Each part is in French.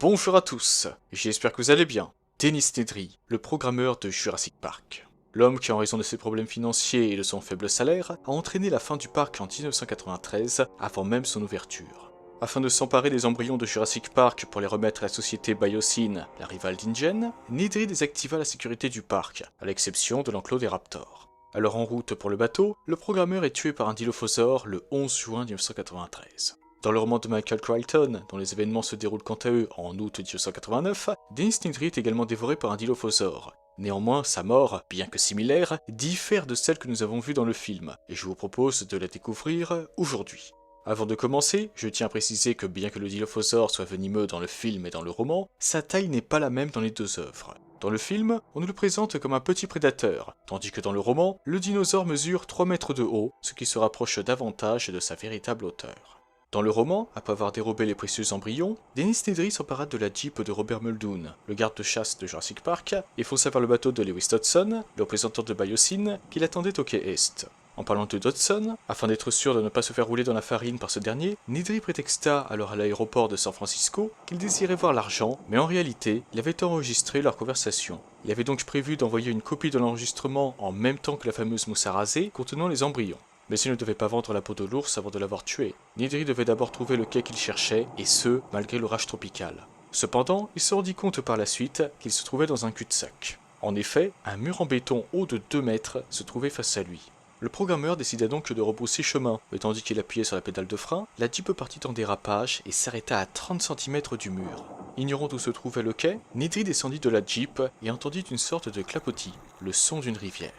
Bonjour à tous, j'espère que vous allez bien. Dennis Nedry, le programmeur de Jurassic Park. L'homme qui, en raison de ses problèmes financiers et de son faible salaire, a entraîné la fin du parc en 1993, avant même son ouverture. Afin de s'emparer des embryons de Jurassic Park pour les remettre à la société Biosyn, la rivale d'InGen, Nedry désactiva la sécurité du parc, à l'exception de l'enclos des raptors. Alors en route pour le bateau, le programmeur est tué par un dilophosaure le 11 juin 1993. Dans le roman de Michael Crichton, dont les événements se déroulent quant à eux en août 1989, Dennis Nedry est également dévoré par un dilophosaure. Néanmoins, sa mort, bien que similaire, diffère de celle que nous avons vue dans le film, et je vous propose de la découvrir aujourd'hui. Avant de commencer, je tiens à préciser que bien que le dilophosaure soit venimeux dans le film et dans le roman, sa taille n'est pas la même dans les deux œuvres. Dans le film, on nous le présente comme un petit prédateur, tandis que dans le roman, le dinosaure mesure 3 mètres de haut, ce qui se rapproche davantage de sa véritable hauteur. Dans le roman, après avoir dérobé les précieux embryons, Dennis Nedry s'empara de la Jeep de Robert Muldoon, le garde de chasse de Jurassic Park, et fonça vers le bateau de Lewis Dodson, le représentant de Biosyn, qui l'attendait au quai Est. En parlant de Dodson, afin d'être sûr de ne pas se faire rouler dans la farine par ce dernier, Nedry prétexta alors à l'aéroport de San Francisco qu'il désirait voir l'argent, mais en réalité, il avait enregistré leur conversation. Il avait donc prévu d'envoyer une copie de l'enregistrement en même temps que la fameuse mousse à raser contenant les embryons. Mais il ne devait pas vendre la peau de l'ours avant de l'avoir tué. Nedry devait d'abord trouver le quai qu'il cherchait, et ce, malgré l'orage tropical. Cependant, il se rendit compte par la suite qu'il se trouvait dans un cul-de-sac. En effet, un mur en béton haut de 2 mètres se trouvait face à lui. Le programmeur décida donc de rebrousser chemin, et tandis qu'il appuyait sur la pédale de frein, la Jeep partit en dérapage et s'arrêta à 30 cm du mur. Ignorant où se trouvait le quai, Nedry descendit de la Jeep et entendit une sorte de clapotis, le son d'une rivière.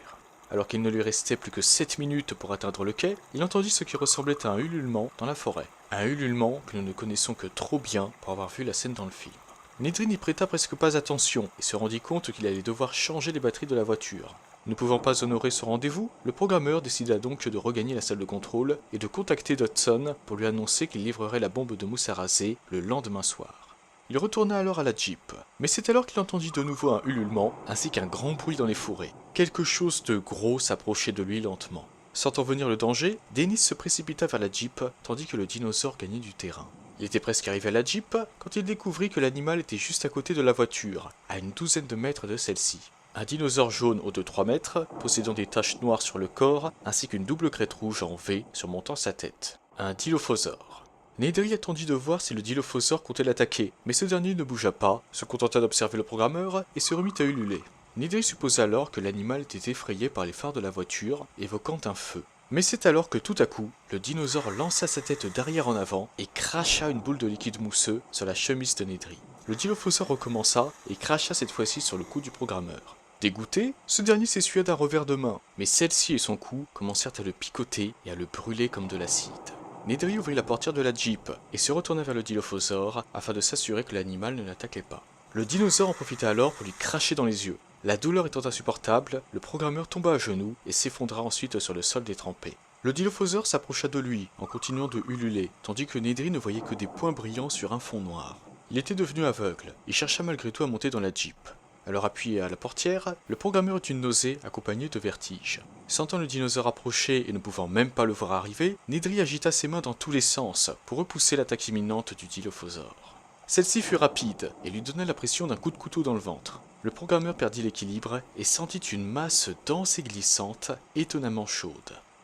Alors qu'il ne lui restait plus que 7 minutes pour atteindre le quai, il entendit ce qui ressemblait à un ululement dans la forêt. Un ululement que nous ne connaissons que trop bien pour avoir vu la scène dans le film. Nedry n'y prêta presque pas attention et se rendit compte qu'il allait devoir changer les batteries de la voiture. Ne pouvant pas honorer ce rendez-vous, le programmeur décida donc de regagner la salle de contrôle et de contacter Dodson pour lui annoncer qu'il livrerait la bombe de mousse à raser le lendemain soir. Il retourna alors à la Jeep, mais c'est alors qu'il entendit de nouveau un ululement ainsi qu'un grand bruit dans les fourrés. Quelque chose de gros s'approchait de lui lentement. Sentant venir le danger, Dennis se précipita vers la Jeep tandis que le dinosaure gagnait du terrain. Il était presque arrivé à la Jeep quand il découvrit que l'animal était juste à côté de la voiture, à une douzaine de mètres de celle-ci. Un dinosaure jaune haut de 3 mètres, possédant des taches noires sur le corps ainsi qu'une double crête rouge en V surmontant sa tête. Un dilophosaure. Nedry attendit de voir si le dilophosaure comptait l'attaquer, mais ce dernier ne bougea pas, se contenta d'observer le programmeur et se remit à ululer. Nedry supposa alors que l'animal était effrayé par les phares de la voiture, évoquant un feu. Mais c'est alors que tout à coup, le dinosaure lança sa tête d'arrière en avant et cracha une boule de liquide mousseux sur la chemise de Nedry. Le dilophosaure recommença et cracha cette fois-ci sur le cou du programmeur. Dégoûté, ce dernier s'essuya d'un revers de main, mais celle-ci et son cou commencèrent à le picoter et à le brûler comme de l'acide. Nedry ouvrit la portière de la Jeep et se retourna vers le dilophosaure afin de s'assurer que l'animal ne l'attaquait pas. Le dinosaure en profita alors pour lui cracher dans les yeux. La douleur étant insupportable, le programmeur tomba à genoux et s'effondra ensuite sur le sol détrempé. Le dilophosaure s'approcha de lui en continuant de ululer, tandis que Nedry ne voyait que des points brillants sur un fond noir. Il était devenu aveugle et chercha malgré tout à monter dans la Jeep. Alors appuyé à la portière, le programmeur eut une nausée accompagnée de vertige. Sentant le dinosaure approcher et ne pouvant même pas le voir arriver, Nedry agita ses mains dans tous les sens pour repousser l'attaque imminente du dilophosaure. Celle-ci fut rapide et lui donna l'impression d'un coup de couteau dans le ventre. Le programmeur perdit l'équilibre et sentit une masse dense et glissante, étonnamment chaude.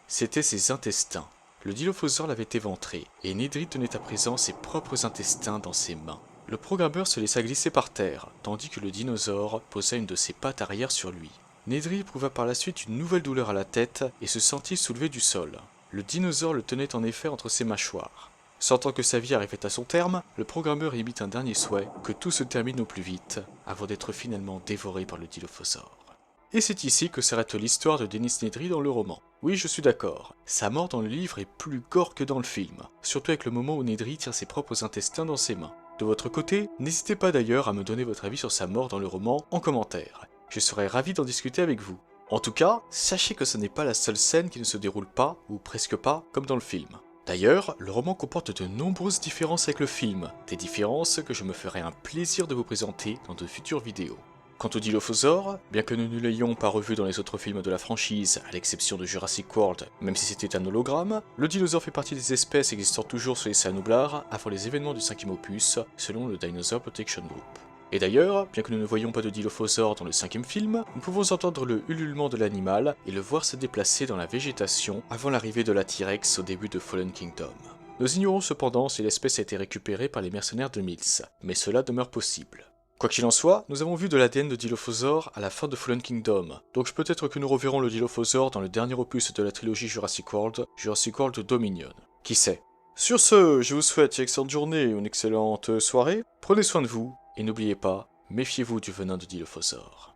C'étaient ses intestins. Le dilophosaure l'avait éventré et Nedry tenait à présent ses propres intestins dans ses mains. Le programmeur se laissa glisser par terre, tandis que le dinosaure posa une de ses pattes arrière sur lui. Nedry éprouva par la suite une nouvelle douleur à la tête et se sentit soulevé du sol. Le dinosaure le tenait en effet entre ses mâchoires. Sentant que sa vie arrivait à son terme, le programmeur émit un dernier souhait, que tout se termine au plus vite, avant d'être finalement dévoré par le dilophosaure. Et c'est ici que s'arrête l'histoire de Dennis Nedry dans le roman. Oui, je suis d'accord, sa mort dans le livre est plus gore que dans le film, surtout avec le moment où Nedry tire ses propres intestins dans ses mains. De votre côté, n'hésitez pas d'ailleurs à me donner votre avis sur sa mort dans le roman en commentaire. Je serais ravi d'en discuter avec vous. En tout cas, sachez que ce n'est pas la seule scène qui ne se déroule pas, ou presque pas, comme dans le film. D'ailleurs, le roman comporte de nombreuses différences avec le film, des différences que je me ferai un plaisir de vous présenter dans de futures vidéos. Quant au Dilophosaure, bien que nous ne l'ayons pas revu dans les autres films de la franchise, à l'exception de Jurassic World, même si c'était un hologramme, le dinosaure fait partie des espèces existant toujours sur les Cyanoblar avant les événements du 5e opus, selon le Dinosaur Protection Group. Et d'ailleurs, bien que nous ne voyions pas de Dilophosaure dans le 5e film, nous pouvons entendre le ululement de l'animal et le voir se déplacer dans la végétation avant l'arrivée de la T-Rex au début de Fallen Kingdom. Nous ignorons cependant si l'espèce a été récupérée par les mercenaires de Mills, mais cela demeure possible. Quoi qu'il en soit, nous avons vu de l'ADN de Dilophosaure à la fin de Fallen Kingdom, donc peut-être que nous reverrons le Dilophosaure dans le dernier opus de la trilogie Jurassic World Dominion. Qui sait? Sur ce, je vous souhaite une excellente journée ou une excellente soirée, prenez soin de vous, et n'oubliez pas, méfiez-vous du venin de Dilophosaure.